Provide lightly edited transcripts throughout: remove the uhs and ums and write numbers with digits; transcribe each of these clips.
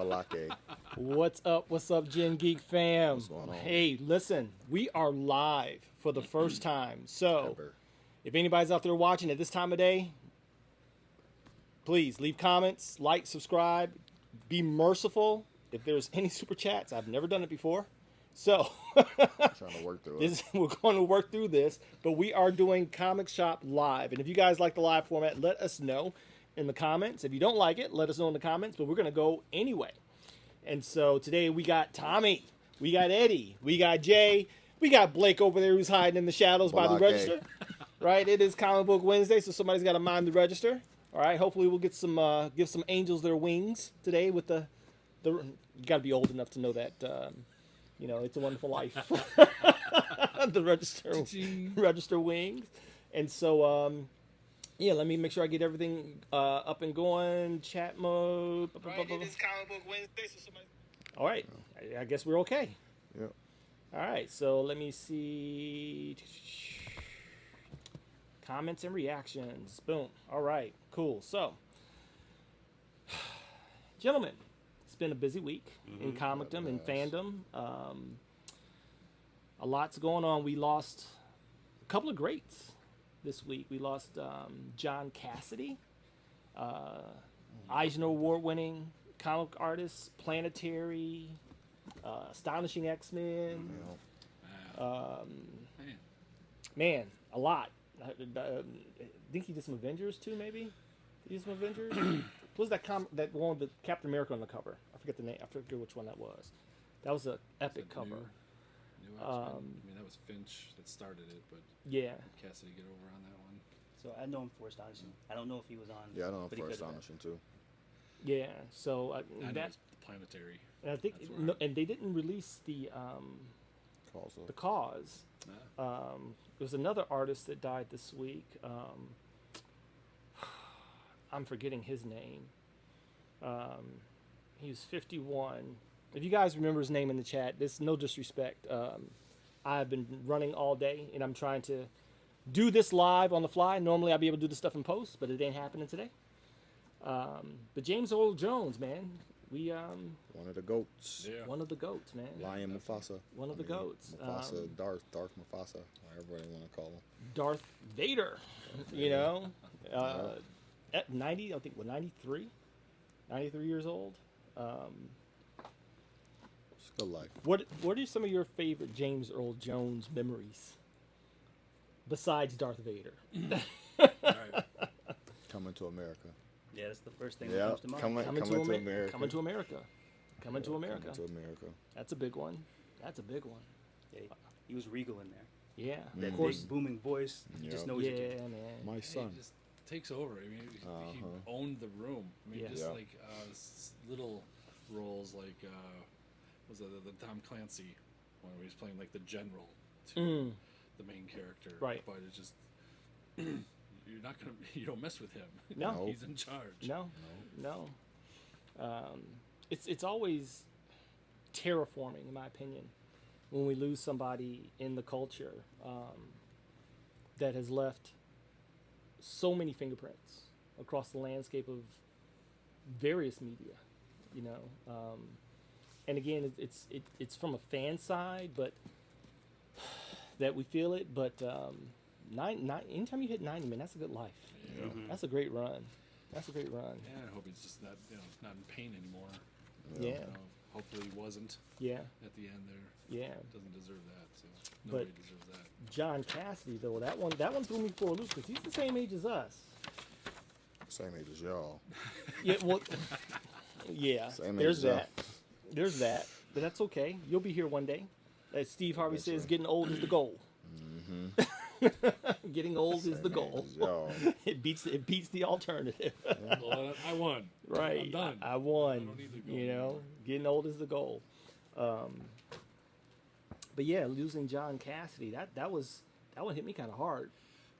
Malake. What's up? What's up, Gen Geek fam? What's going on? Hey, listen, we are live for the first time. So, Ever. if anybody's out there watching at this time of day, please leave comments, like, subscribe, be merciful. If there's any super chats, I've never done it before. So, Trying to work through it. we're going to work through this, but we are doing Comic Shop Live. And if you guys like the live format, let us know in the comments. If you don't like it, let us know in the comments, but we're going to go anyway. And so today we got Tommy, we got Eddie, we got Jay, we got Blake over there who's hiding in the shadows by the register. Right? It is Comic Book Wednesday, so somebody's got to mind the register. All right. Hopefully we'll get some give some angels their wings today with the you got to be old enough to know that It's a Wonderful Life. The register wings. And so let me make sure I get everything up and going. Chat mode. Right, it is Comic Book Wednesday, so somebody... All right. I guess we're okay. Yep. All right. So let me see. Comments and reactions. Boom. All right. Cool. So, gentlemen, it's been a busy week in comicdom and fandom. A lot's going on. We lost a couple of greats this week. We lost John Cassaday, Eisner Award-winning comic artist, Planetary, Astonishing X-Men. Man, a lot. I think he did some Avengers too, maybe. Did he do some Avengers? What was that one with Captain America on the cover? I forget the name. I forget which one that was. That was an epic cover. New that was Finch that started it, but yeah, Cassaday get over on that one. So I know him for Astonishing. I don't know if he was on. Yeah, I know him but he for could have Astonishing too. yeah. So I know that's it's Planetary. and I think and they didn't release the cause. There was another artist that died this week. I'm forgetting his name. He was 51. If you guys remember his name in the chat, this no disrespect. I've been running all day, and I'm trying to do this live on the fly. Normally, I'd be able to do this stuff in post, but it ain't happening today. But James Earl Jones, man, we one of the goats. Yeah. one of the goats, man. Lion Mufasa. One of the goats. Mufasa, Darth Mufasa, whatever they want to call him. Darth Vader, at 90, I think, 93 years old. It's a good life. What are some of your favorite James Earl Jones memories besides Darth Vader? Right. Coming to America. Yeah, that's the first thing that comes to mind. Coming to America. Coming to America. Coming to America. Coming to America. That's a big one. Yeah, he was regal in there. Yeah, That of course. big booming voice. You just know Yeah, he's a man. My son. He just takes over. I mean, he owned the room. I mean, Yeah. just Yeah. like little roles like was it the Tom Clancy one where he's playing like the general to the main character. Right. But it's just you don't mess with him. No. He's in charge. No. It's always terraforming, in my opinion, when we lose somebody in the culture that has left so many fingerprints across the landscape of various media, and again, it's from a fan side, but that we feel it. But anytime you hit 90, man, that's a good life. Yeah. That's a great run. That's a great run. Yeah, I hope he's just not not in pain anymore. Yeah. Hopefully he wasn't. Yeah. At the end there. Yeah. Doesn't deserve that. So nobody deserves that. John Cassaday, though, that one threw me for a loop because he's the same age as us. Same age as y'all. Yeah, well, yeah. Same There's age as that. There's that. But that's okay. You'll be here one day. As Steve Harvey says, right. getting old is the goal. Getting old is the Same goal. age as y'all. It beats the alternative. Well, I won. Right. I'm done. I won. I don't need to go anymore. Getting old is the goal. But yeah, losing John Cassaday, that one hit me kind of hard.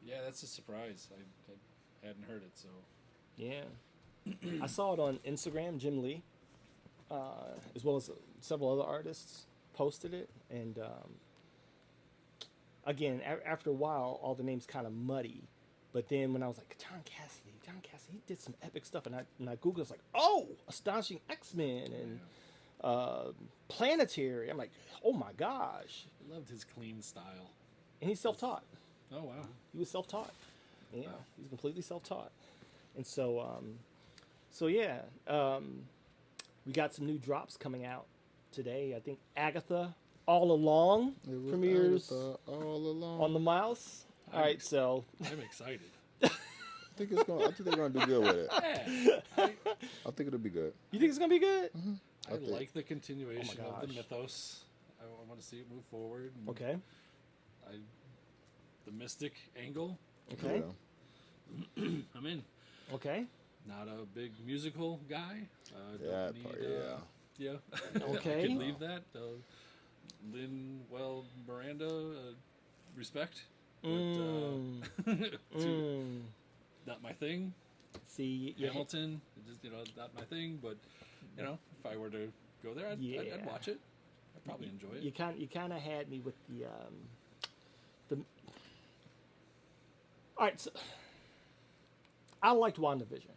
Yeah, that's a surprise. I hadn't heard it, so. Yeah. I saw it on Instagram. Jim Lee, as well as several other artists, posted it. And again, after a while, all the names kind of muddy. But then when I was like, John Cassaday, John Cassaday, he did some epic stuff, and I Googled, it's like, oh, Astonishing X-Men and Planetary. I'm like, oh my gosh. I loved his clean style. And he's self-taught. Oh wow. He was self-taught. Yeah, Wow. he's completely self-taught. And so, yeah, we got some new drops coming out today. I think Agatha All Along It was premieres Agatha all along. on the mouse. All right, so I'm excited. I think they're gonna do good with it. Yeah. I think it'll be good. you think it's gonna be good? I think- like the continuation of the gosh. mythos. I want to see it move forward. and Okay. The mystic angle. Okay. Yeah. I'm in. Okay. Not a big musical guy. That Don't part, need, yeah. Okay. I could leave that. Lin-Manuel Miranda, respect. But, not my thing. See, yeah, Hamilton, just not my thing. But if I were to go there, I'd Yeah. watch it. I'd probably enjoy it. you kind of had me with the. All right, so I liked WandaVision.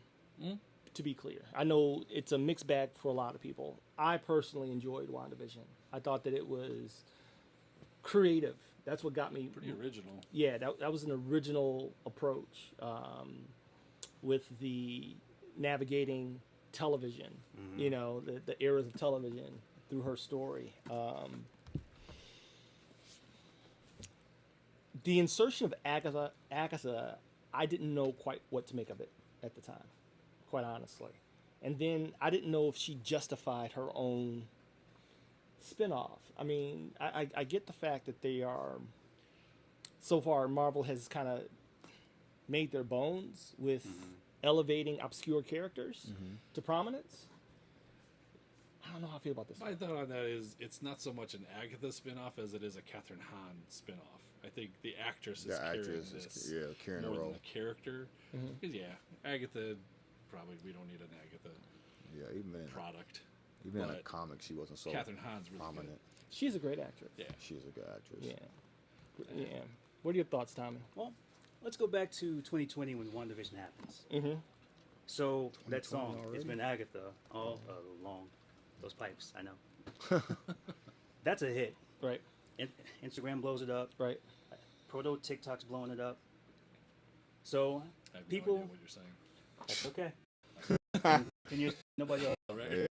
To be clear, I know it's a mixed bag for a lot of people. I personally enjoyed WandaVision. I thought that it was creative. That's what got me. Pretty original. Yeah, that was an original approach with the navigating television. The eras of television through her story. The insertion of Agatha, I didn't know quite what to make of it at the time, quite honestly. And then I didn't know if she justified her own spin-off. I mean, I get the fact that they are, so far, Marvel has kind of made their bones with elevating obscure characters to prominence. I don't know how I feel about this. My thought on that is it's not so much an Agatha spinoff as it is a Catherine Hahn spinoff. I think the actress is carrying this carrying the more role. than a character. Because Agatha, probably we don't need an Agatha Yeah, product. even in the but comics, she wasn't so Catherine Hahn's really prominent. She's a great actress. Yeah. She's a good actress. Yeah. What are your thoughts, Tommy? Well, let's go back to 2020 when WandaVision happens. Mm-hmm. So that 2020 song, already? it's been Agatha all along. Those pipes, I know. That's a hit. Right. Instagram blows it up. Right. Proto TikTok's blowing it up. So I have people, no idea what you're saying. that's okay. And you're nobody else. All right.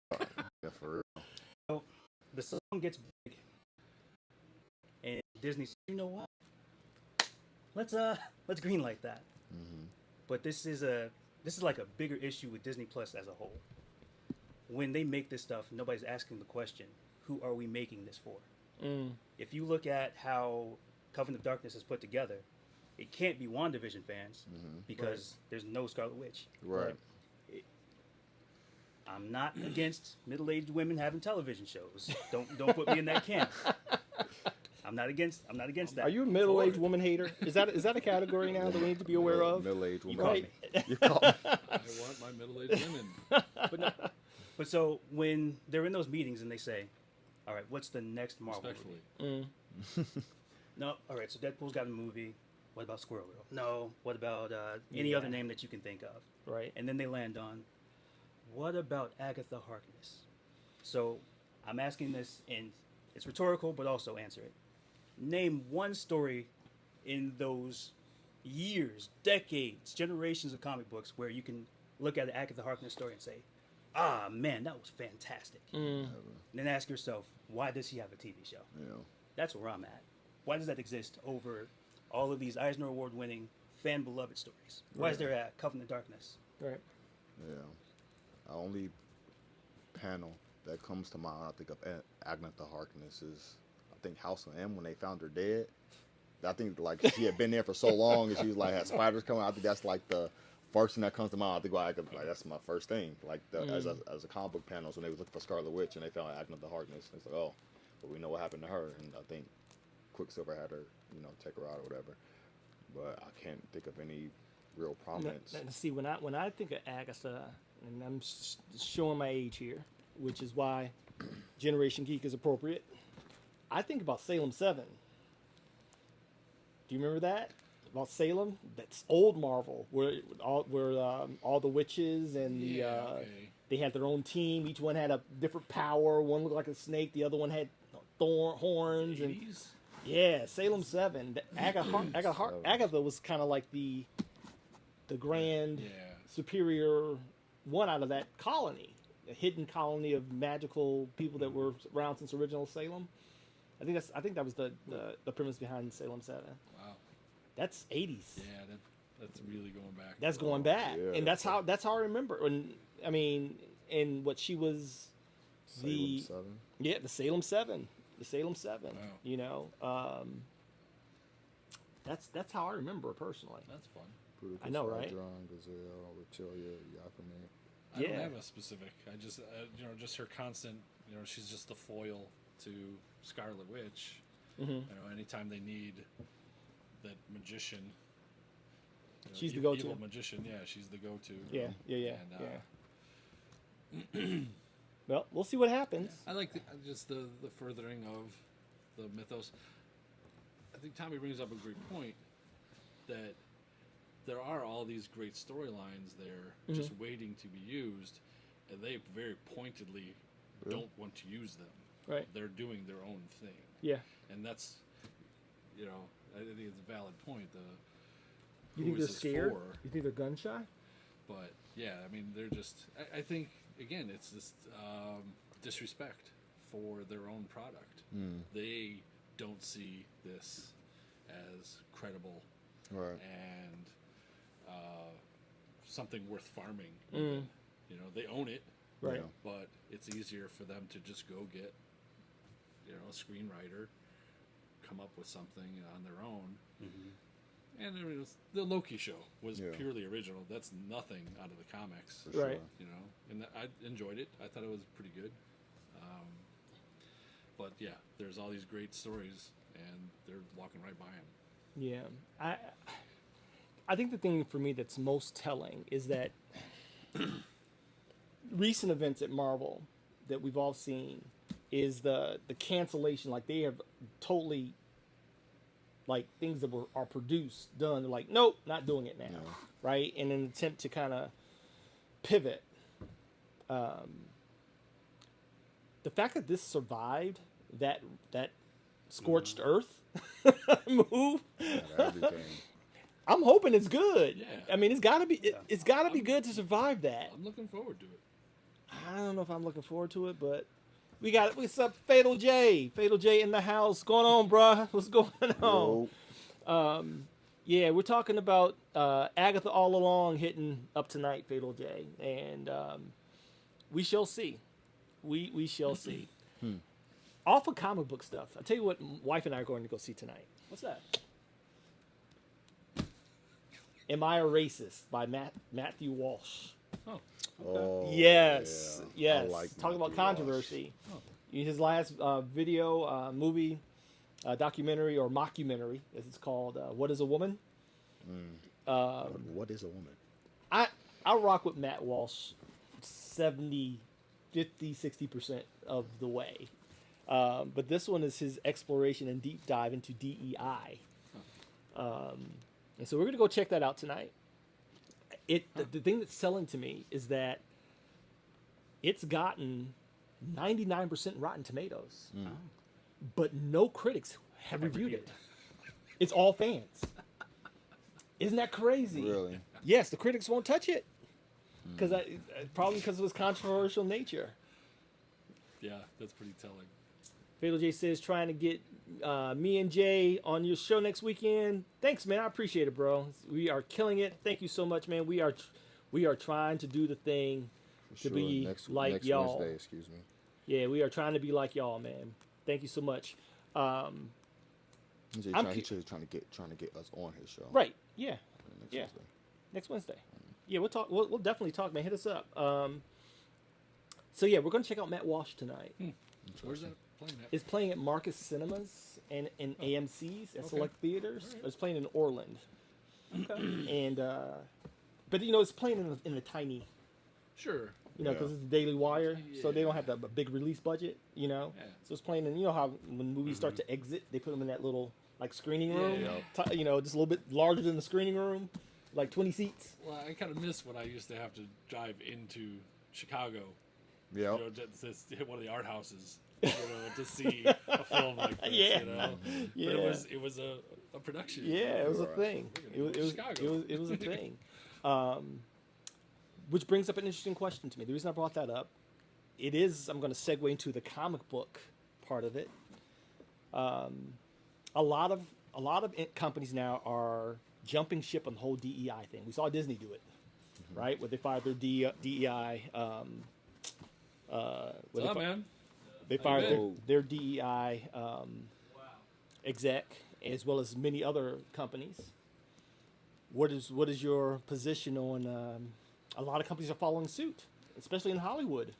Yeah, for real. So the song gets big, and Disney says, you know what? Let's greenlight that. But this is like a bigger issue with Disney Plus as a whole. When they make this stuff, nobody's asking the question, who are we making this for? If you look at how Covenant of Darkness is put together, it can't be WandaVision fans because there's no Scarlet Witch. Right. I'm not against middle-aged women having television shows. Don't put me in that camp. I'm not against that. Are you a middle-aged woman hater? Is that a category now that we need to be aware of? Middle-aged woman. caught me. You caught me. I want my middle-aged women. But so when they're in those meetings and they say, "All right, what's the next Marvel movie?" Respectfully. No, all right. So Deadpool's got a movie. What about Squirrel Girl? No. What about any other name that you can think of? Right. And then they land on, what about Agatha Harkness? So I'm asking this, and it's rhetorical, but also answer it. Name one story in those years, decades, generations of comic books where you can look at the Agatha Harkness story and say, ah, man, that was fantastic. And then ask yourself, why does she have a TV show? Yeah. That's where I'm at. Why does that exist over all of these Eisner Award-winning, fan-beloved stories? Why is there a Covenant of Darkness? Right. Yeah. The only panel that comes to mind, I think, of Agatha Harkness is, I think, House of M when they found her dead. I think, like, she had been there for so long and she was, like, had spiders coming. I think that's, like, the first thing that comes to mind. I think, like that's my first thing. Like, as a comic book panels when they was looking for Scarlet Witch and they found Agatha Harkness. It's like, oh, but we know what happened to her. And I think Quicksilver had her, take her out or whatever. But I can't think of any real prominence. Now, see, when I think of Agatha, and I'm showing my age here, which is why Generation Geek is appropriate, I think about Salem 7. Do you remember that? about Salem. That's old Marvel, where all the witches and the okay. they had their own team. Each one had a different power. One looked like a snake. The other one had horns. And 80s? yeah, Salem 7. Agatha was kind of like the grand Yeah. superior one out of that colony, a hidden colony of magical people that were around since original Salem. I think that was the premise behind Salem 7. Wow. That's 80s. Yeah, that's really going back. That's going back, yeah, and that's how I remember. And I mean, and what she was, Salem 7. the Salem 7, the Salem 7. Wow. You know, that's how I remember her personally. That's fun. I know, right? Hydron, Gazelle, Reptilia, Yakame. I don't Yeah. have a specific. I just, just her constant. She's just the foil to Scarlet Witch. Mm-hmm. Anytime they need that magician. She's the go-to. Evil magician, yeah, she's the go-to. Yeah. And, Well, we'll see what happens. I like just the furthering of the mythos. I think Tommy brings up a great point that there are all these great storylines there just waiting to be used, and they very pointedly don't want to use them. Right. They're doing their own thing. Yeah. And that's, I think it's a valid point. You who think they're is this scared? for? You think they're gun shy? But yeah, I mean, they're just. I think again, it's this disrespect for their own product. They don't see this as credible Right. and something worth farming. Even. They own it, Right. Yeah. but it's easier for them to just go get, a screenwriter, come up with something on their own. And I mean, the Loki show was Yeah. purely original. That's nothing out of the comics, For sure. Right. And I enjoyed it. I thought it was pretty good. But yeah, there's all these great stories, and they're walking right by them. Yeah. I think the thing for me that's most telling is that recent events at Marvel that we've all seen is the cancellation. Like, they have totally, like, things that are produced, done. They're like, nope, not doing it now. Yeah. Right? In an attempt to kind of pivot. The fact that this survived that scorched earth move, Everything. I'm hoping it's good. Yeah. I mean, it's got to be. It's got to be good to survive that. I'm looking forward to it. I don't know if I'm looking forward to it, but we got. What's up, Fatal J? Fatal J in the house. What's going on, bruh? What's going on? Yo. Yeah, we're talking about Agatha All Along hitting up tonight, Fatal J, and we shall see. We shall see. Off of comic book stuff, I'll tell you what wife and I are going to go see tonight. What's that? Am I a Racist by Matthew Walsh. Oh, Oh, Yes, yeah. yes. I like Talk about Matthew Walsh. controversy. His last video, movie, documentary, or mockumentary, as it's called, What is a Woman? What is a woman? I rock with Matt Walsh 70, 50, 60% of the way. But this one is his exploration and deep dive into DEI. And so we're going to go check that out tonight. The thing that's selling to me is that it's gotten 99% Rotten Tomatoes, but no critics have reviewed it. It's all fans. Isn't that crazy? Really? Yes, the critics won't touch it because probably because of its controversial nature. yeah, that's pretty telling. Fatal J says trying to get me and Jay on your show next weekend. Thanks, man. I appreciate it, bro. We are killing it. Thank you so much, man. We are trying to do the thing to be like next y'all. Wednesday, excuse me. Yeah, we are trying to be like y'all, man. Thank you so much. He's I'm trying to get us on his show. Right? Yeah. Next Yeah. Wednesday. Next Wednesday. Yeah, we'll talk. We'll definitely talk, man. Hit us up. So yeah, we're gonna check out Matt Walsh tonight. Where's that playing at? It's playing at Marcus Cinemas and in AMC's at Okay. select theaters. All right. It's playing in Orland. And but it's playing in a tiny, Sure. because Yeah. it's the Daily Wire, so they don't have Yeah. a big release budget. Yeah. So it's playing in how when movies start to exit, they put them in that little like screening room. Yeah. You know, just a little bit larger than the screening room, like 20 seats. Well, I kind of miss when I used to have to drive into Chicago, Yeah. you know, to hit one of the art houses, you know, to see a film like this. Yeah. You know, Yeah. but it was a production. Yeah, it was a Right. thing. We're gonna go to Chicago. It was a thing. Which brings up an interesting question to me. The reason I brought that up, I'm going to segue into the comic book part of it. A lot of companies now are jumping ship on the whole DEI thing. We saw Disney do it, right? Where they fired their DEI. What's up, man? They How fired you their DEI exec, as well as many other companies. What is your position on? A lot of companies are following suit, especially in Hollywood.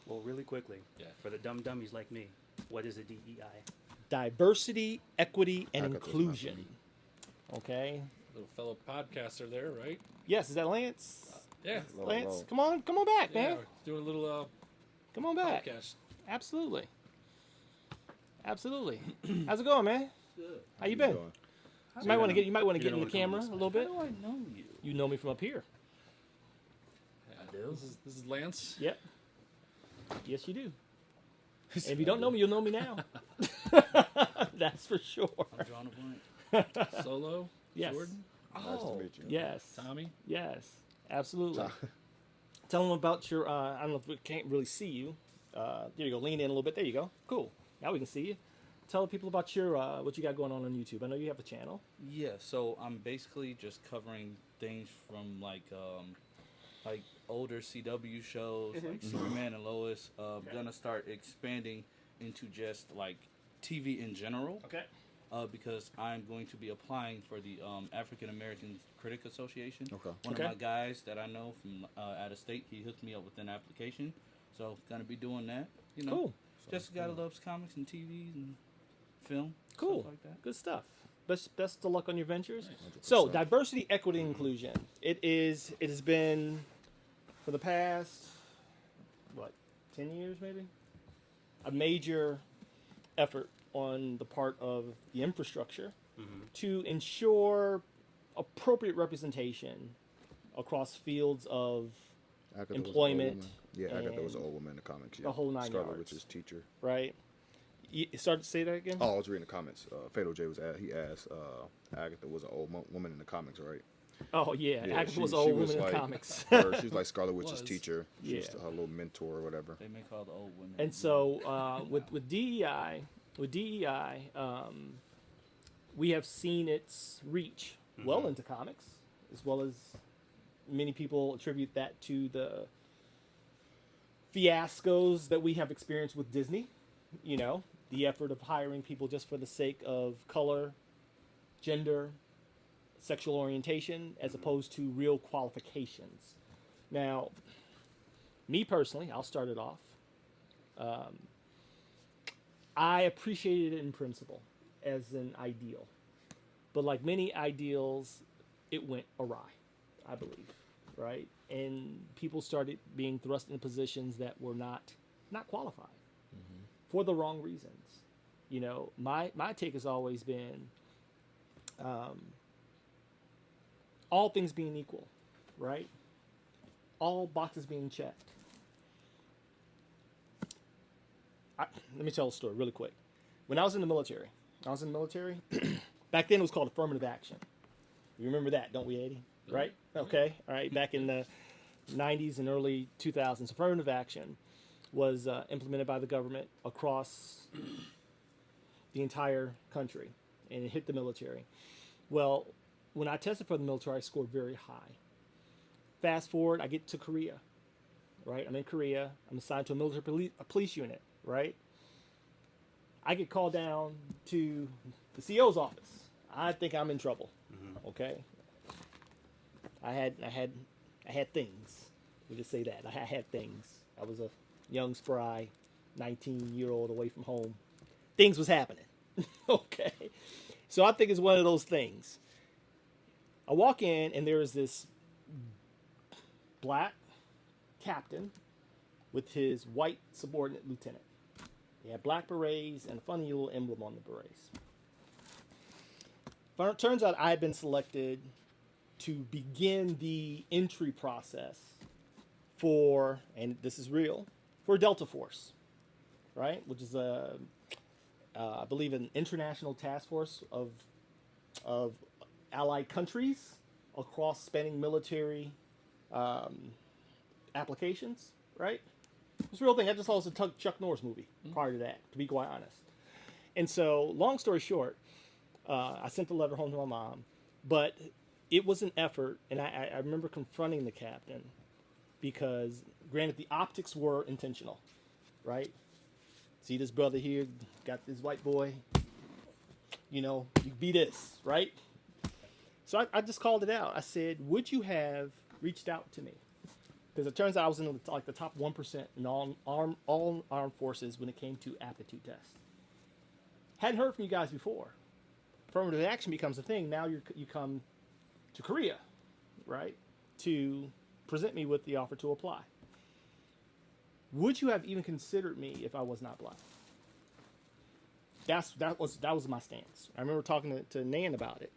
Well, really quickly, Yeah. for the dumb dummies like me, what is a DEI? Diversity, equity, and I got those inclusion. Okay. Little fellow podcaster there, right? Yes, is that Lance? Yeah. Lance, come on back, Yeah, man. doing a little Come on back. podcast. Absolutely. How's it going, man? How you been? Going. You might want to get in the gonna camera come a on little bit. How do I know you? You know me from up here. I do. This is Lance. Yep. Yes, you do. And if you don't know me, you'll know me now. That's for sure. I'm drawing a blank. Solo. Yes. Jordan. Nice to meet you. Yes. Tommy. Yes. Absolutely. Tell them about your. I don't know if we can't really see you. There you go. Lean in a little bit. There you go. Cool. Now we can see you. Tell people about your what you got going on YouTube. I know you have a channel. Yeah, so I'm basically just covering things from like older CW shows like Superman and Lois. Gonna start expanding into just like TV in general. Okay. Because I'm going to be applying for the African American Critic Association. Okay. One Okay. of my guys that I know from out of state, he hooked me up with an application. So gonna be doing that. You know, Cool. just gotta loves comics and TVs and film. Cool. Stuff like that. Good stuff. Best of luck on your ventures. So, diversity, equity, and inclusion. It has been for the past 10 years maybe, a major effort on the part of the infrastructure to ensure appropriate representation across fields of Agatha was an old employment. woman. Yeah, Agatha was an and old woman in the comics. Yeah. the whole nine Scarlet yards. Witch's teacher. right. You start to say that again. Oh, I was reading the comments. Fatal J he asked Agatha was an old woman in the comics, right? Oh yeah, Yeah, Agatha was she an old was woman in like- the comics. She was like Scarlet Witch's Was. teacher. She was Yeah. her little mentor or whatever. They make all the old women. And so with DEI, we have seen its reach well into comics, as well as many people attribute that to the fiascos that we have experienced with Disney. You know, the effort of hiring people just for the sake of color, gender, sexual orientation, as opposed to real qualifications. Now, me personally, I'll start it off. I appreciated it in principle as an ideal. But like many ideals, it went awry, I believe, right? And people started being thrust into positions that were not qualified for the wrong reasons. You know, my take has always been all things being equal, right? All boxes being checked. Let me tell a story really quick. When I was in the military, back then it was called affirmative action. You remember that, don't we, Eddie? Right? Okay. All right. Back in the 90s and early 2000s, affirmative action was implemented by the government across the entire country, and it hit the military. Well, when I tested for the military, I scored very high. Fast forward, I get to Korea, right? I'm in Korea. I'm assigned to a military police unit, right? I get called down to the CO's office. I think I'm in trouble. Okay. I had things. We'll just say that. I had things. I was a young, spry, 19-year-old away from home. Things was happening. Okay. So I think it's one of those things. I walk in and there is this black captain with his white subordinate lieutenant. He had black berets and a funny little emblem on the berets. turns out I had been selected to begin the entry process for, and this is real, for Delta Force, right? Which is I believe, an international task force of allied countries across spanning military applications, right? It's a real thing. I just saw it was a Chuck Norris movie prior to that, to be quite honest. And so, long story short, I sent the letter home to my mom, but it was an effort, and I remember confronting the captain because, granted, the optics were intentional, right? See this brother here, got this white boy, you be this, right? So I just called it out. I said, would you have reached out to me? Because it turns out I was in the top 1% in all armed forces when it came to aptitude tests. Hadn't heard from you guys before. Affirmative action becomes a thing. Now you come to Korea, right, to present me with the offer to apply. Would you have even considered me if I was not black? That was my stance. I remember talking to Nan about it,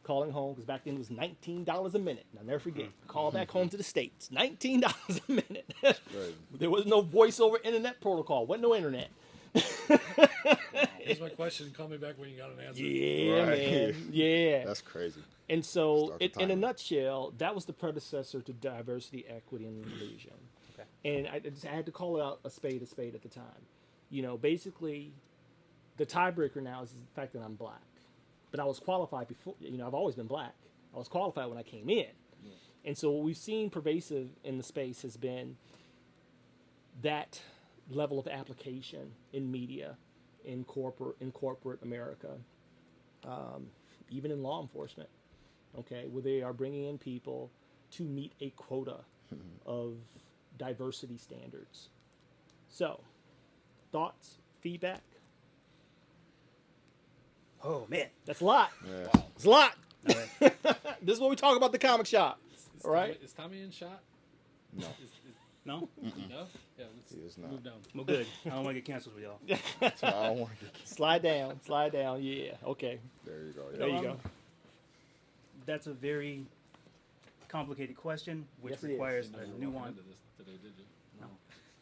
calling home, because back then it was $19 a minute. And I'll never forget. Call back home to the States. $19 a minute. Right. There was no voice over internet protocol. Wasn't no internet. Here's my question. Call me back when you got an answer. Yeah, Right. man. Yeah. That's crazy. And so, Start the in a timer. nutshell, that was the predecessor to diversity, equity, and inclusion. Okay. And I had to call out a spade at the time. Basically, the tiebreaker now is the fact that I'm black. But I was qualified before. I've always been black. I was qualified when I came in. And so what we've seen pervasive in the space has been that level of application in media, in corporate America, even in law enforcement. Okay, where they are bringing in people to meet a quota of diversity standards. So, thoughts, feedback? Oh man. That's a lot. Yeah. It's a lot. All right. This is what we talk about the comic shop. All right. Is Tommy in shot? No. No, No? Yeah, let's He is not. move down. well, good. I don't want to get canceled with y'all. So I don't want to get. Slide down. Yeah. Okay. There you go. There Yeah. you go. That's a very complicated question, which Yes, it is. requires You a never walked nuance. into this today, did you? No.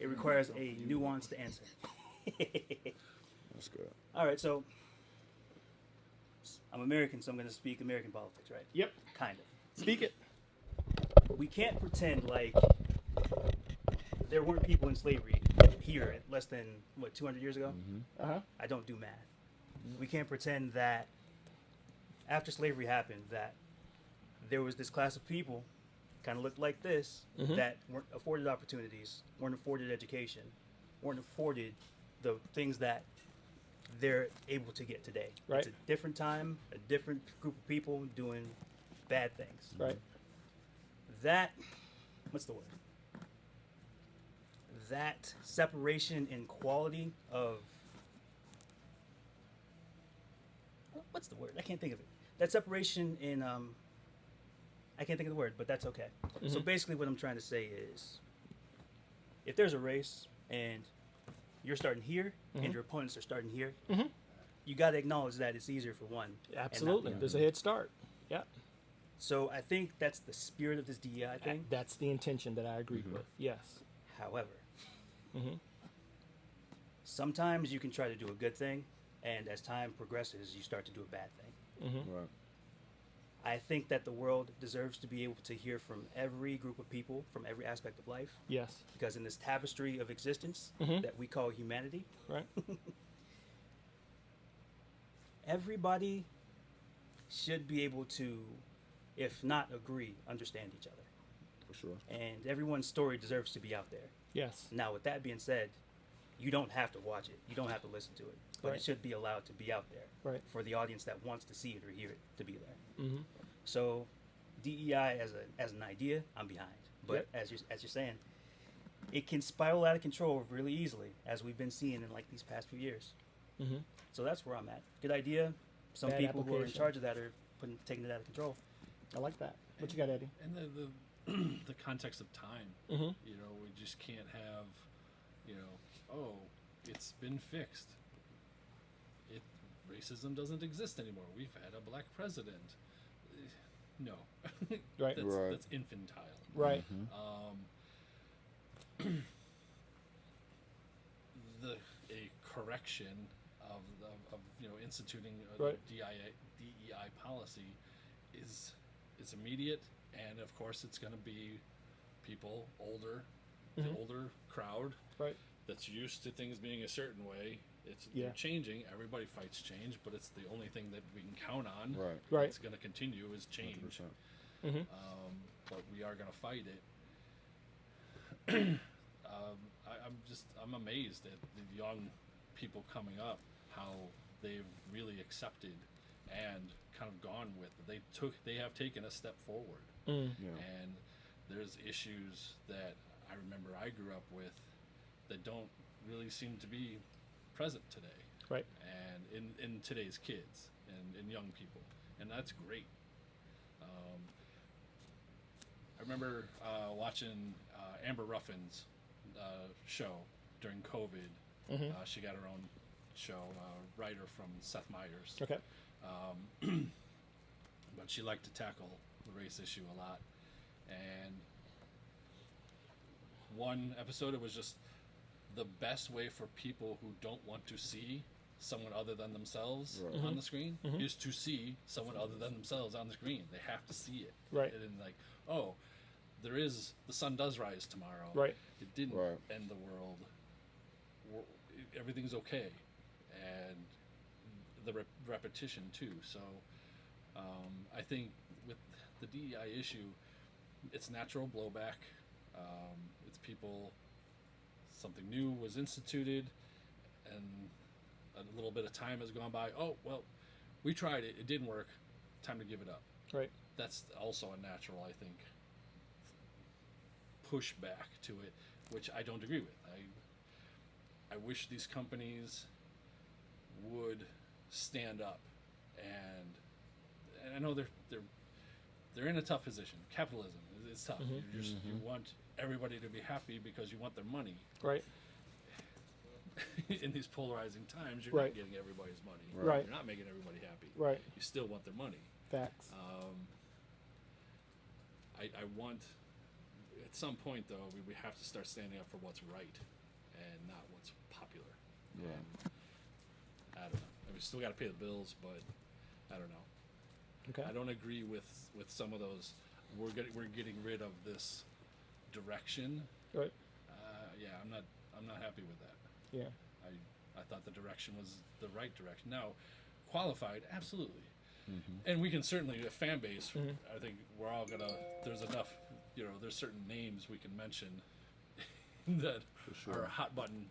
It requires a nuanced answer. That's good. All right, so I'm American, so I'm going to speak American politics, right? Yep. Kind of. Speak it. We can't pretend like there weren't people in slavery here at less than, 200 years ago? Uh-huh. I don't do math. We can't pretend that after slavery happened, that there was this class of people, kind of looked like this, that weren't afforded opportunities, weren't afforded education, weren't afforded the things that they're able to get today. Right. It's a different time, a different group of people doing bad things. Right. That, what's the word? That separation in quality of, what's the word? I can't think of it. That separation in, I can't think of the word, but that's okay. So basically what I'm trying to say is, if there's a race and you're starting here and your opponents are starting here, you got to acknowledge that it's easier for one. and not Absolutely. the other. There's a head start. Yeah. So I think that's the spirit of this DEI thing. That's the intention that I agreed with. Yes. However, sometimes you can try to do a good thing, and as time progresses, you start to do a bad thing. Right. I think that the world deserves to be able to hear from every group of people, from every aspect of life, Yes. because in this tapestry of existence that we call humanity, Right. everybody should be able to, if not agree, understand each other. For sure. And everyone's story deserves to be out there. Yes. Now, with that being said, you don't have to watch it. You don't have to listen to it. But Right. it should be allowed to be out there Right. for the audience that wants to see it or hear it to be there. Mhm. So, DEI as an idea, I'm behind. But Yep. as you're saying, it can spiral out of control really easily, as we've been seeing in like these past few years. Mhm. So that's where I'm at. Good idea. Some Bad people who are in application. charge of that are taking it out of control. I like that. What you got, Eddie? And the the context of time. Mhm. We just can't have, oh, it's been fixed. racism doesn't exist anymore. We've had a black president. No, Right. that's, Right. that's infantile. Right. A correction of instituting a Right. DEI policy is immediate, and of course it's going to be people older, the older crowd Right. that's used to things being a certain way. Yeah. They're changing. Everybody fights change, but it's the only thing that we can count on. Right. Right. It's going to continue is change. 100%. But we are going to fight it. I'm amazed at the young people coming up, how they've really accepted and kind of gone with it. They have taken a step forward. Yeah. And there's issues that I remember I grew up with that don't really seem to be present today. Right. And in today's kids and young people. And that's great. I remember watching Amber Ruffin's show during COVID. She got her own show, writer from Seth Meyers. Okay. But she liked to tackle the race issue a lot. And one episode, it was just the best way for people who don't want to see someone other than themselves Right. on the screen is to see someone other than themselves on the screen. They have to see it. Right. And then like, oh, the sun does rise tomorrow. Right. It didn't Right. end the world. Everything's okay. And the repetition too. So I think with the DEI issue, it's natural blowback. It's people, something new was instituted, and a little bit of time has gone by. Oh, well, we tried it. It didn't work. Time to give it up. Right. That's also a natural, I think, pushback to it, which I don't agree with. I wish these companies would stand up, and I know they're in a tough position. Capitalism is tough. You want everybody to be happy because you want their money. Right. In these polarizing times, you're Right. not getting everybody's money. Right. You're not making everybody happy. Right. You still want their money. Facts. I want, at some point though, we have to start standing up for what's right and not what's popular. Yeah. I don't know. I mean, we still got to pay the bills, but I don't know. Okay. I don't agree with some of those. We're getting rid of this direction. Right. Yeah, I'm not happy with that. Yeah. I thought the direction was the right direction. Now, qualified, absolutely. And we can certainly, a fan base, I think we're all gonna, there's enough, there's certain names we can mention that sure. are hot button,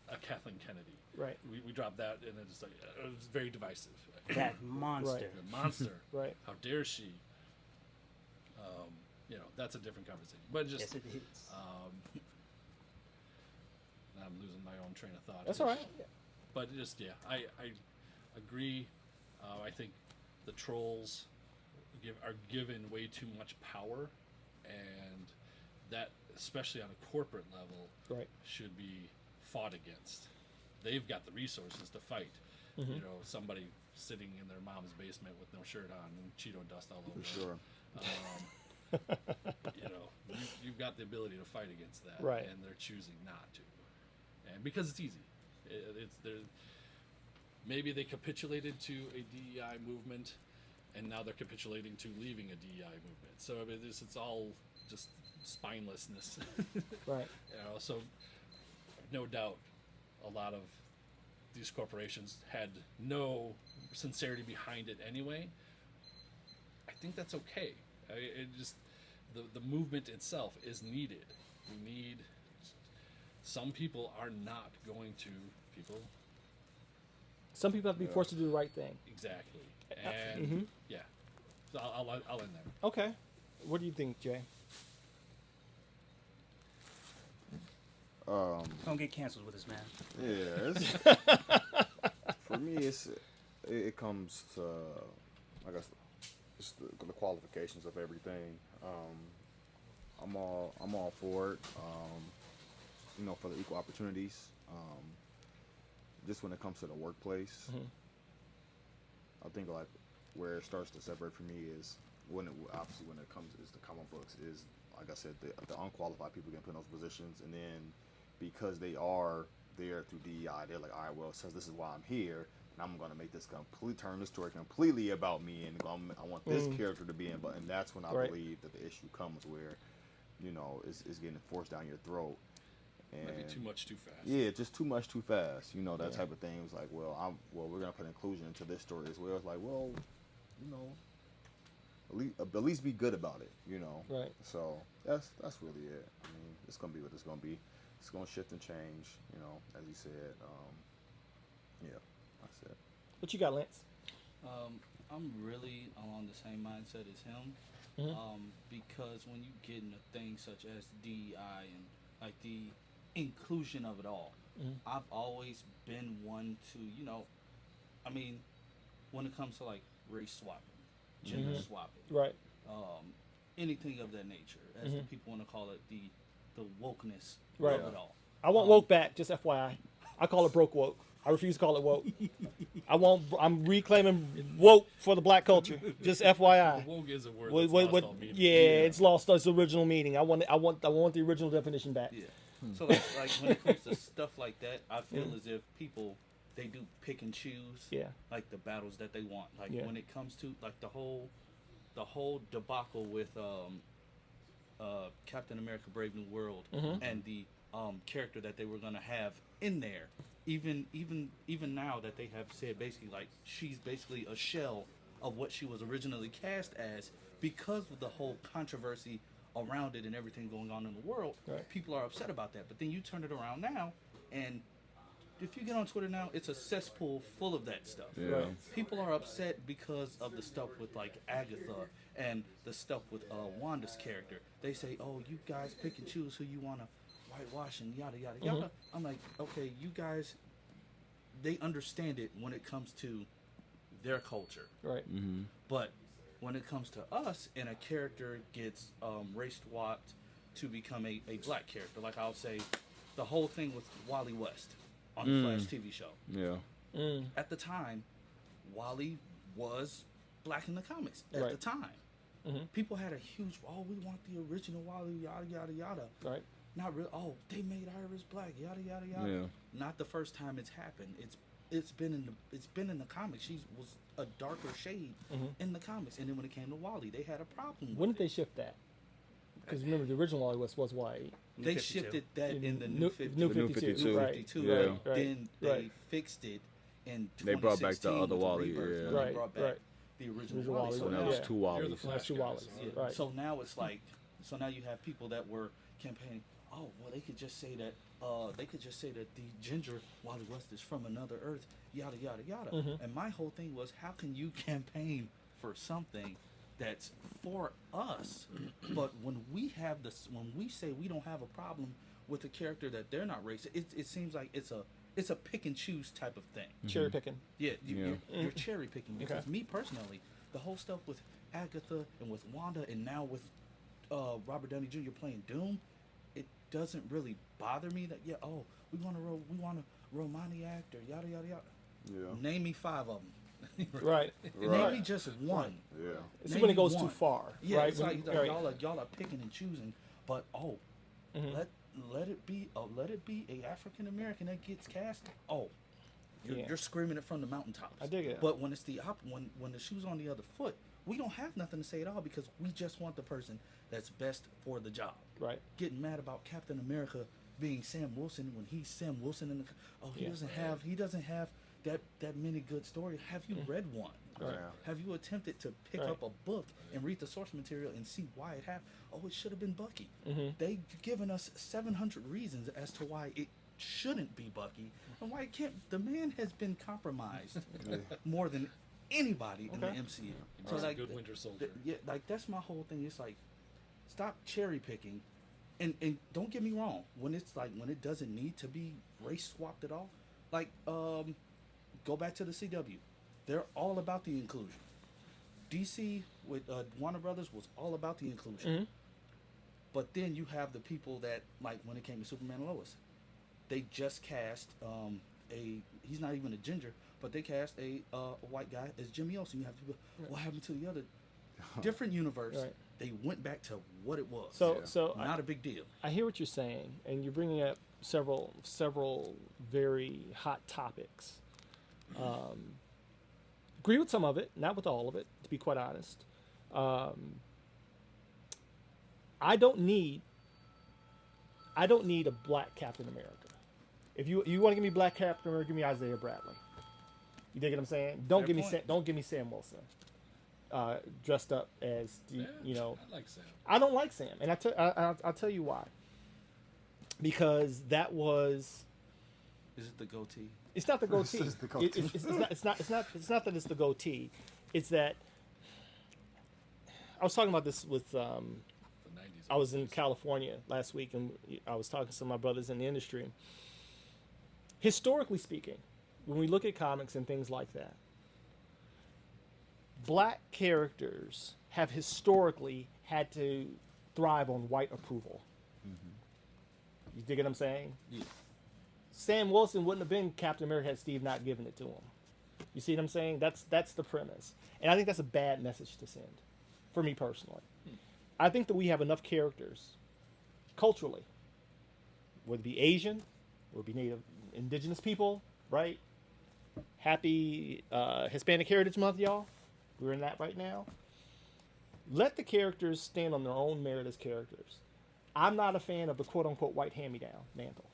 a Kathleen Kennedy. Right. We dropped that, and it's like, it was very divisive. That monster. Right. The monster. Right. How dare she? That's a different conversation. But just, Yes, it is. I'm losing my own train of thought. That's all right. Yeah. But just, yeah, I agree. I think the trolls are given way too much power, and that, especially on a corporate level, Right. should be fought against. They've got the resources to fight. Somebody sitting in their mom's basement with no shirt on and Cheeto dust all over. For sure. You've got the ability to fight against that, Right. and they're choosing not to, and because it's easy. Maybe they capitulated to a DEI movement, and now they're capitulating to leaving a DEI movement. So I mean, it's all just spinelessness. Right. So no doubt, a lot of these corporations had no sincerity behind it anyway. I think that's okay. It just the movement itself is needed. We need. Some people are not going to Some people have to be forced to do the right thing. exactly, and yeah. So I'll end there. Okay. What do you think, Jay? Don't get canceled with this, man. Yeah. For me, it comes to, I guess, just the qualifications of everything. I'm all for it. For the equal opportunities. just when it comes to the workplace, I think like where it starts to separate for me is obviously when it comes is the comic books is like I said the unqualified people get put in those positions, and then because they are there through DEI, they're like, all right, well, it says this is why I'm here, and I'm gonna make this turn this story completely about me, and I want this character to be in, but and that's when I believe that the issue comes where, it's getting forced down your throat. And Might be too much too fast. yeah, just too much too fast. That type of thing. It was like, well, we're gonna put inclusion into this story as well. It's like, well, at least be good about it. Right. So that's really it. I mean, it's gonna be what it's gonna be. It's gonna shift and change. As you said. Yeah, that's it. What you got, Lance? I'm really along the same mindset as him, because when you get into things such as DEI and like the inclusion of it all, I've always been one to, I mean, when it comes to like race swapping, gender swapping, Right. anything of that nature, as the people want to call it, the wokeness Right. of it all. I want woke back, just FYI. I call it broke woke. I refuse to call it woke. I'm reclaiming woke for the black culture. Just FYI. Woke is a word that's lost all meaning. It's lost its original meaning. I want the original definition back. Yeah. So like when it comes to stuff like that, I feel as if people they do pick and choose. Yeah. Like the battles that they want. Like Yeah. when it comes to like the whole debacle with Captain America: Brave New World and the character that they were gonna have in there. Even now that they have said basically like she's basically a shell of what she was originally cast as because of the whole controversy around it and everything going on in the world. Right. People are upset about that. But then you turn it around now, and if you get on Twitter now, it's a cesspool full of that stuff. Yeah. Right. People are upset because of the stuff with like Agatha and the stuff with Wanda's character. They say, "Oh, you guys pick and choose who you want to whitewash and yada yada yada." I'm like, okay, you guys, they understand it when it comes to their culture, Right. but when it comes to us and a character gets race swapped to become a black character, like I'll say, the whole thing with Wally West on the Flash TV show. Yeah. At the time, Wally was black in the comics. At Right. the time, people had a huge, oh, we want the original Wally, yada yada yada. Right. Not really. Oh, they made Iris black. Yada yada yada. Yeah. Not the first time it's happened. It's been in the comics. She was a darker shade in the comics, and then when it came to Wally, they had a problem. When with did they shift that? Because remember, the original Wally West was white. They 52. shifted that in the New 52. The New 52. Right. 52, Yeah. right? Right. Then they Right. fixed it in 2016 They brought back the other with Wally, Rebirth, yeah. and Right, They brought back right. the original Original Wally. Wally, So So yeah. now now, it's two You're Wallies. the Flash That's two guys. Wallies. yeah. Right. So now it's like, so now you have people that were campaigning. Oh, well, they could just say that. The ginger Wally West is from another Earth. Yada yada yada. And my whole thing was, how can you campaign for something that's for us, but when we have this, when we say we don't have a problem with a character that they're not racist, it seems like it's a pick and choose type of thing. Cherry picking. Yeah, Yeah. you're cherry picking because Okay. me personally, the whole stuff with Agatha and with Wanda and now with Robert Downey Jr. playing Doom, it doesn't really bother me that we want a Romani actor, yada yada yada. Yeah. Name me 5 of them. Right. Name me just one. Yeah. It's Name when it me goes one. too far. Yeah, right? it's like, right. y'all are picking and choosing, but let it be a African American that gets cast. Oh, Yeah. you're screaming it from the mountaintops. I dig it. But when it's when the shoe's on the other foot, we don't have nothing to say at all because we just want the person that's best for the job. Right. Getting mad about Captain America being Sam Wilson when he's Sam Wilson in the he Yeah. doesn't have that many good stories. Have you read one? Right. Yeah. Have you attempted to pick Right. up a book and read the source material and see why it happened? Oh, it should have been Bucky. Mm-hmm. They've given us 700 reasons as to why it shouldn't be Bucky and why it can't. The man has been compromised more than anybody in the Okay. MCU. So like a good Winter Soldier. Yeah, like that's my whole thing. It's like, stop cherry picking, and don't get me wrong. When it doesn't need to be race swapped at all, like go back to the CW. They're all about the inclusion. DC with Warner Brothers was all about the inclusion. Mm-hmm. But then you have the people that, like when it came to Superman and Lois, they just cast he's not even a ginger, but they cast a white guy as Jimmy Olsen. You have to, what happened to the other different universe? Right. They went back to what it was. So not a big deal. I hear what you're saying, and you're bringing up several very hot topics. Agree with some of it, not with all of it, to be quite honest. I don't need a black Captain America. If you want to give me black Captain America, give me Isaiah Bradley. You dig what I'm saying? Don't give me Sam Wilson. Dressed up as I like Sam. I don't like Sam, and I'll tell you why. Because that was. Is it the goatee? It's not the goatee. It's the goatee. It's not that it's the goatee. It's that I was talking about this with. The 90s. I was in California last week, and I was talking to some of my brothers in the industry. Historically speaking, when we look at comics and things like that, black characters have historically had to thrive on white approval. Mm-hmm. You dig what I'm saying? Yeah. Sam Wilson wouldn't have been Captain America had Steve not given it to him. You see what I'm saying? That's the premise. And I think that's a bad message to send, for me personally. I think that we have enough characters, culturally, whether it be Asian, whether it be Native Indigenous people, right? Happy Hispanic Heritage Month, y'all. We're in that right now. Let the characters stand on their own merit as characters. I'm not a fan of the quote-unquote white hand-me-down mantle.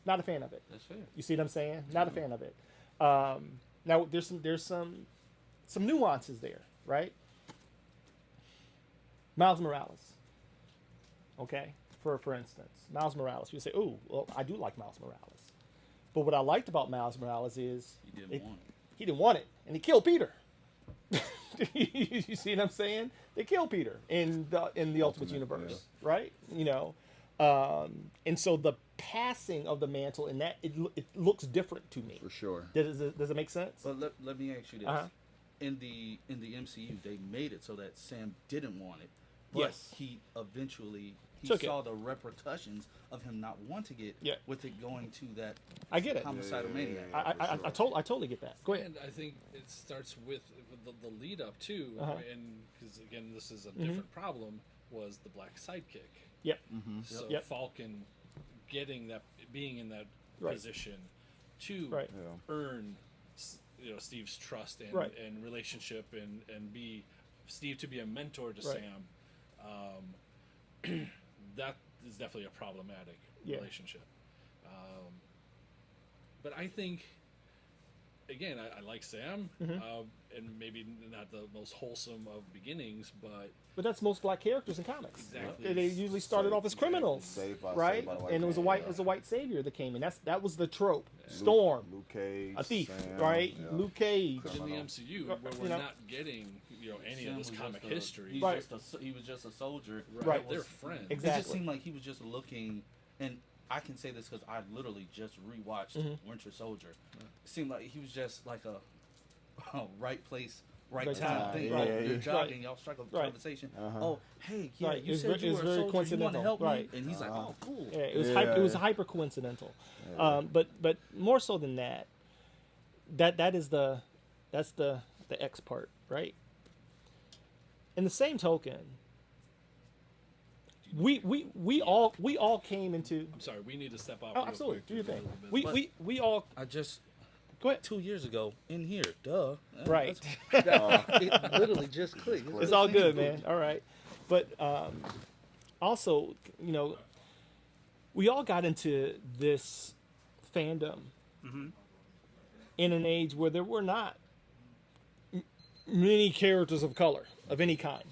Not a fan of it. That's fair. You see what I'm saying? Not a fan of it. Now there's some nuances there, right? Miles Morales. Okay, for instance, Miles Morales. You say, "Oh, well, I do like Miles Morales," but what I liked about Miles Morales is He didn't want it. He didn't want it, and he killed Peter. You see what I'm saying? They killed Peter in the Ultimate Universe, right? You know, and so the passing of the mantle in that it looks different to me. For sure. Does it make sense? But let me ask you this: Uh-huh. in the MCU, they made it so that Sam didn't want it, but Yes. he eventually Took it. saw the repercussions of him not wanting it. Yeah. With it going to that I get it. homicidal maniac. I totally get that. Go ahead. And I think it starts with the lead up too, Uh-huh. and because again, this is a different problem. Was the black sidekick? Yep. So Yep. Falcon being in that Right. position to Right. earn Steve's trust and, Right. and relationship and be Steve to be a mentor to Right. Sam. That is definitely a problematic Yeah. relationship. But I think, again, I like Sam, and maybe not the most wholesome of beginnings, but But that's most black characters in comics. Exactly. They usually started off as criminals, Saved by right? the white And it was man, a white savior that came in. That was the trope. Luke- Storm, Luke Cage, a thief, Sam, right? yeah. Luke Cage. in the MCU, where we're you know. not getting any Sam of this was comic just a- history. He's Right. he was just a soldier. Right. They're friends. It Exactly. just seemed like he was just looking, and I can say this because I literally just rewatched Winter Soldier. It seemed like he was just like a right place, right Right time time. thing. Right. Oh, you're Right. jogging, y'all struck a Right. conversation. Uh-huh. Oh, hey, yeah, Right. you It's said ve- you it's were a very soldier. You want to coincidental. help Right. me? And he's like, oh, cool. Yeah, it was Yeah. It was hyper coincidental. But more so than that, that's the X part, right? In the same token, we all came into. I'm sorry, we need to step out. Oh, real absolutely. quick Do your for a thing. little bit. We all I just go ahead. 2 years ago in here, duh. Right. It literally just clicked. It's all good, man. All right. But also, we all got into this fandom in an age where there were not many characters of color of any kind.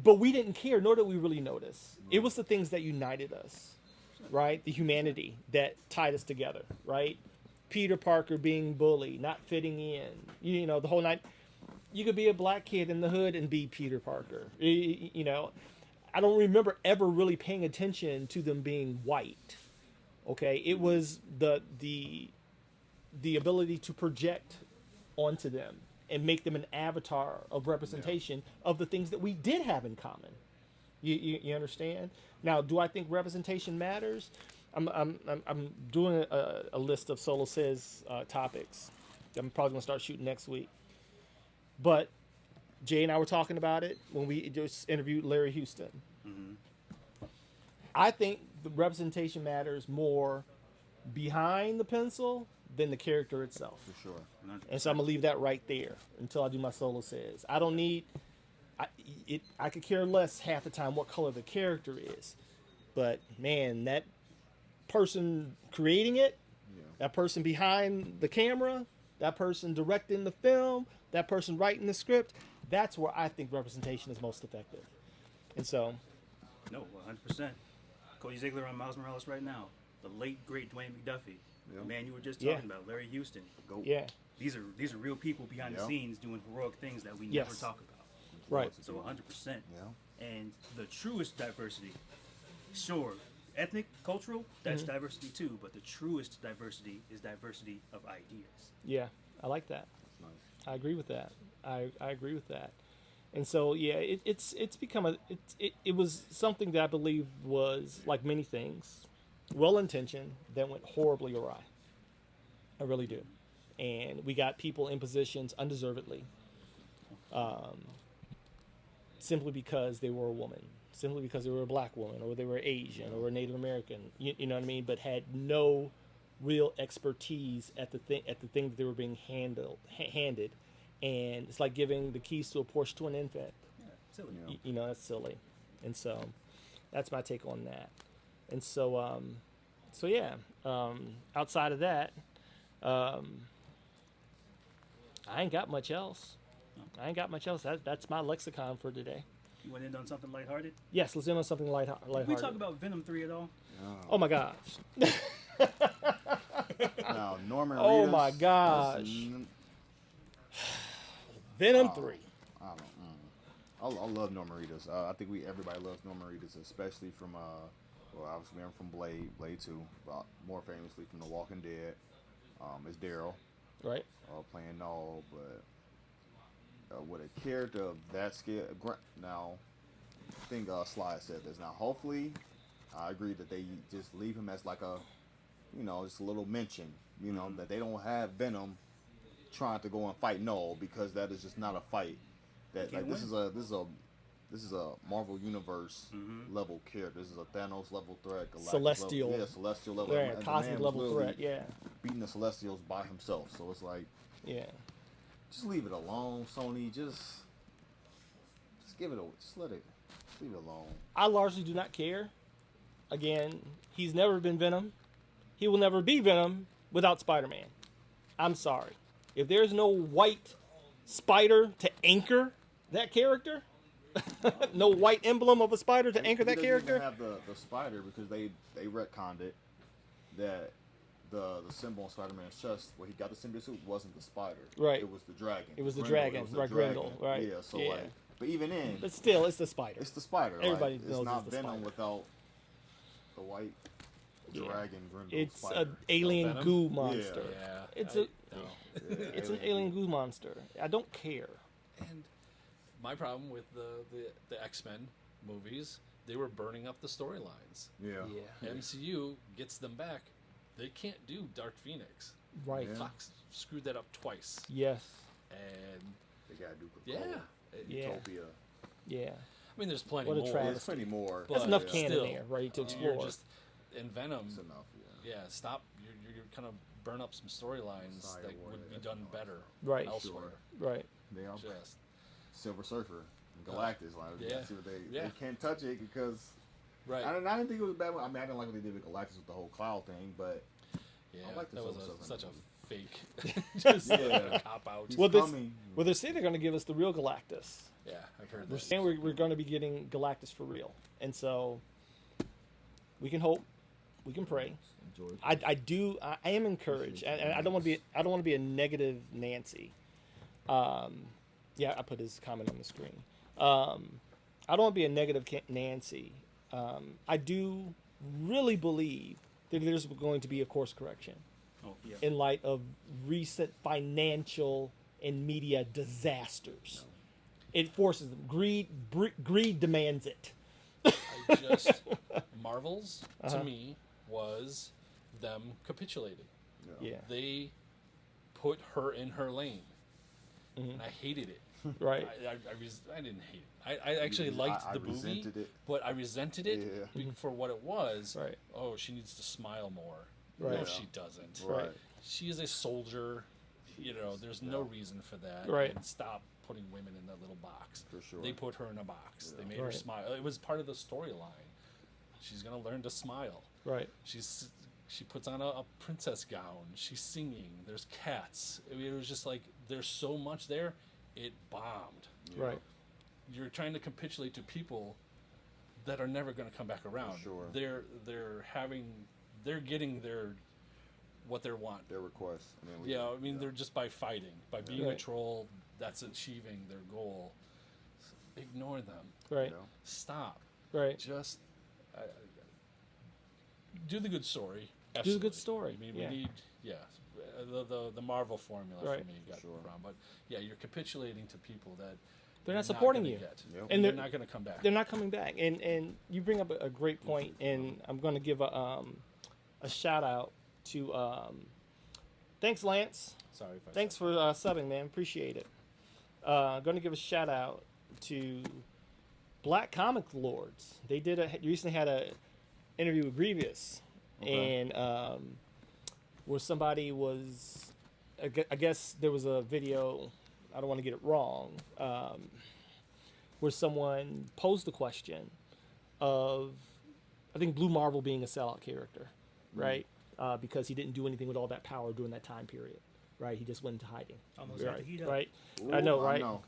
But we didn't care, nor did we really notice. It was the things that united us, right? The humanity that tied us together, right? Peter Parker being bullied, not fitting in, the whole night. You could be a black kid in the hood and be Peter Parker. I don't remember ever really paying attention to them being white. Okay, it was the ability to project onto them and make them an avatar of representation of the things that we did have in common. You understand? Now, do I think representation matters? I'm doing a list of Solo Says topics. I'm probably gonna start shooting next week. But Jay and I were talking about it when we just interviewed Larry Houston. I think the representation matters more behind the pencil than the character itself. For sure. And so I'm gonna leave that right there until I do my Solo Says. I don't need. I could care less half the time what color the character is, but man, that person creating it, that person behind the camera, that person directing the film, that person writing the script, that's where I think representation is most effective. And so, No, 100%. Cody Ziegler on Miles Morales right now. The late great Dwayne McDuffie. The man you were just talking about, Larry Houston. yeah, These are real people behind the scenes doing heroic things that we Yes. never talk about. right. So 100%. Yeah. And the truest diversity, sure, ethnic, cultural, that's diversity too, but the truest diversity is diversity of ideas. Yeah, I like that. Nice. I agree with that. I agree with that. And so yeah, it's become it was something that I believe was like many things, well intentioned, that went horribly awry. I really do. And we got people in positions undeservedly, simply because they were a woman, simply because they were a black woman, or they were Asian, or a Native American. You know what I mean? But had no real expertise at the thing that they were being handed. And it's like giving the keys to a Porsche to an infant. Yeah, silly. You know, that's silly. And so that's my take on that. And so yeah, outside of that, I ain't got much else. That's my lexicon for today. You went in on something lighthearted? Yes, let's end on something lighthearted. Did we talk about Venom 3 at all? Oh my gosh. Now, Norman Reedus. Oh my gosh. Venom 3. I don't. I love Norman Reedus. I think everybody loves Norman Reedus, especially from obviously I'm from Blade 2, but more famously from The Walking Dead. As Daryl, Right? playing Null, but with a character of that scale, now I think Sly said this. Now, hopefully, I agree that they just leave him as like a, just a little mention, that they don't have Venom trying to go and fight Null, because that is just not a fight. That like this is a Marvel Universe level character. This is a Thanos level threat, Galactus Celestial. level, Celestial level, Yeah, and the cosmic man was level literally threat. Yeah. beating the Celestials by himself. So it's like, Yeah. just leave it alone, Sony. Just give it a, just leave it alone. I largely do not care. Again, he's never been Venom. He will never be Venom without Spider-Man. I'm sorry. If there's no white spider to anchor that character, no white emblem of a spider to anchor that He doesn't character. even have the spider, because they retconned it that the symbol on Spider-Man's chest where he got the symbiote suit wasn't the spider. Right. It was the dragon. It was the Grendel. dragon. It was the Right, dragon. Grendel. Right. Yeah. So Yeah. like, but even then, But still, it's the spider. it's the spider. Everybody like, knows it's not it's the Venom spider. without the white dragon. Grendel It's spider. an alien Venom? goo monster. Yeah. It's no. It's an alien goo monster. I don't care. And my problem with the X-Men movies, they were burning up the storylines. Yeah. MCU gets them back. They can't do Dark Phoenix. Right. Yeah. Fox screwed that up twice. Yes. And They gotta do yeah, Yeah. Utopia. Yeah. I mean, there's plenty What a more. travesty. There's plenty more. That's But enough yeah. canon still, there, right, to You're explore. just in Venom. It's enough. Yeah. Yeah, stop. You're kind of burn up some storylines Sorry, that Warrior, would be that's done nice. better Right. elsewhere. Right. They are Just Silver Surfer and Galactus. Like, Yeah. see what they Yeah. can't touch it because right. I didn't think it was a bad one. I mean, I didn't like what they did with Galactus with the whole cloud thing, but Yeah, I like the that was Silver Surfer such a movie. fake, just Yeah. a cop out. he's Well, this- coming. Well, they're saying they're going to give us the real Galactus. Yeah, I've heard They're that. saying we're going to be getting Galactus for real, and so we can hope, we can pray. I am encouraged, and I don't want to be a negative Nancy. Yeah, I put his comment on the screen. I don't want to be a negative Nancy. I do really believe that there's going to be a course correction Oh, yeah. in light of recent financial and media disasters. It forces them. Greed demands it. I just Marvels to me was them capitulating. Yeah. They put her in her lane, and I hated it. Right. I didn't hate it. I actually liked I the movie, resented it. but I resented it for what it was. Right. Oh, she needs to smile more. Right. No, she doesn't. Right. She is a soldier. You know, there's no reason for that. Right. And stop putting women in that little box. For sure. They put her in a box. They made her Right. smile. It was part of the storyline. She's gonna learn to smile. Right. She puts on a princess gown. She's singing. There's cats. I mean, it was just like there's so much there. It bombed. Right. You're trying to capitulate to people that are never going to come back around. sure. They're getting what they want. Their requests. They're just by fighting, by being a Right. troll. That's achieving their goal. Ignore them. Right. Stop. Right. Just do the good story. Do the Absolutely. good story. I mean, Yeah. we need the Marvel formula Right. for me got Sure. wrong, but you're capitulating to people that They're you're not supporting gonna you. get. Yep. And They're not going to come back. They're not coming back. And you bring up a great point, and I'm going to give a shout out to thanks Lance. Sorry if I Thanks for subbing, man. Appreciate it. Going to give a shout out to Black Comic Lords. They recently had a interview with Grievous, and where somebody was, I guess there was a video. I don't want to get it wrong. Where someone posed the question of, I think Blue Marvel being a sellout character, right? Because he didn't do anything with all that power during that time period, right? He just went into hiding. Almost got the heat up. Right. Ooh, I know, I right? know.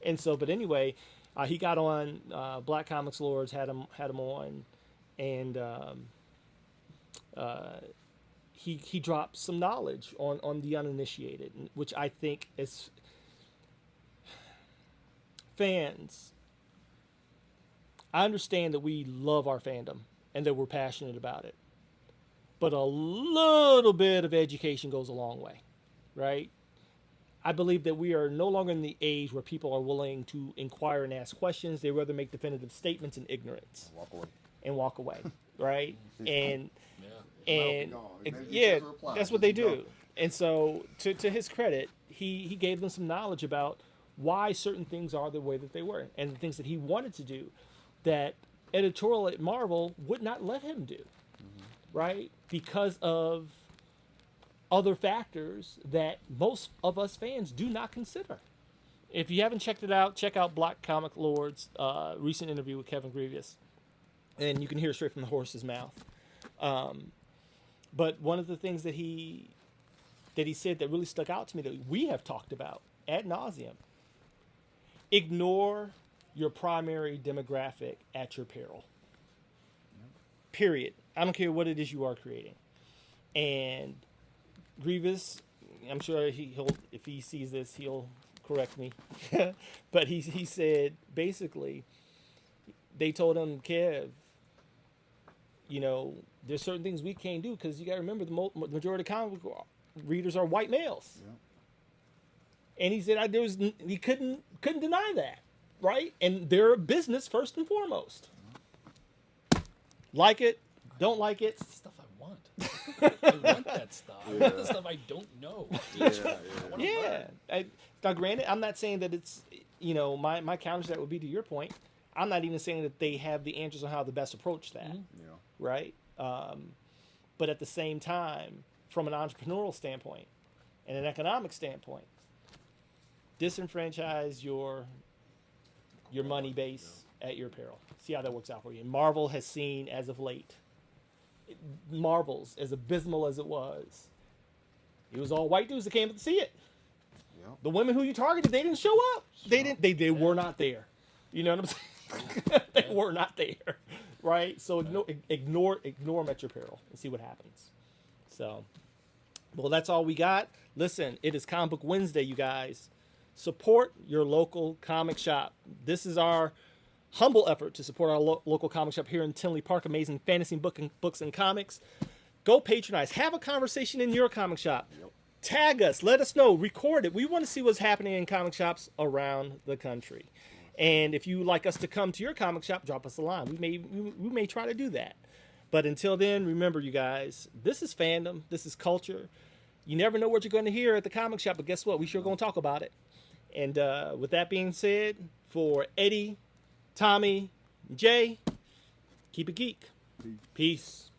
And so, but anyway, he got on Black Comics Lords, had him on, and he dropped some knowledge on the uninitiated, which I think is fans. I understand that we love our fandom and that we're passionate about it, but a little bit of education goes a long way, right? I believe that we are no longer in the age where people are willing to inquire and ask questions. They rather make definitive statements in ignorance and walk away, right? And yeah, that's what they do. And so, to his credit, he gave them some knowledge about why certain things are the way that they were, and the things that he wanted to do that editorial at Marvel would not let him do, right? Because of other factors that most of us fans do not consider. If you haven't checked it out, check out Black Comic Lord's recent interview with Kevin Grievous, and you can hear straight from the horse's mouth. But one of the things that he said that really stuck out to me that we have talked about ad nauseum: ignore your primary demographic at your peril. Period. I don't care what it is you are creating. And Grievous, I'm sure he'll, if he sees this, he'll correct me. But he said basically, they told him, Kev, there's certain things we can't do because you got to remember the majority of comic book readers are white males. Yeah. And he said he couldn't deny that, right? And they're a business first and foremost. Like it, don't like it. That's the stuff I want. I want that stuff. I want the stuff I don't know. Yeah. Now, granted, I'm not saying that it's, my counter to that would be to your point. I'm not even saying that they have the answers on how to best approach that, right? But at the same time, from an entrepreneurial standpoint and an economic standpoint, disenfranchise your money base at your peril. See how that works out for you. And Marvel has seen, as of late, Marvel's, as abysmal as it was all white dudes that came to see it. Yep. The women who you targeted, they didn't show up. They didn't. They were not there. You know what I'm saying? They were not there, right? So ignore them at your peril and see what happens. So, well, that's all we got. Listen, it is Comic Book Wednesday, you guys. Support your local comic shop. This is our humble effort to support our local comic shop here in Tinley Park. Amazing fantasy books and comics. Go patronize. Have a conversation in your comic shop. Yep. Tag us. Let us know. Record it. We want to see what's happening in comic shops around the country. And if you like us to come to your comic shop, drop us a line. We may try to do that. But until then, remember, you guys, this is fandom. This is culture. You never know what you're going to hear at the comic shop, but guess what? We sure going to talk about it. And with that being said, for Eddie, Tommy, Jay, keep it geek. Peace.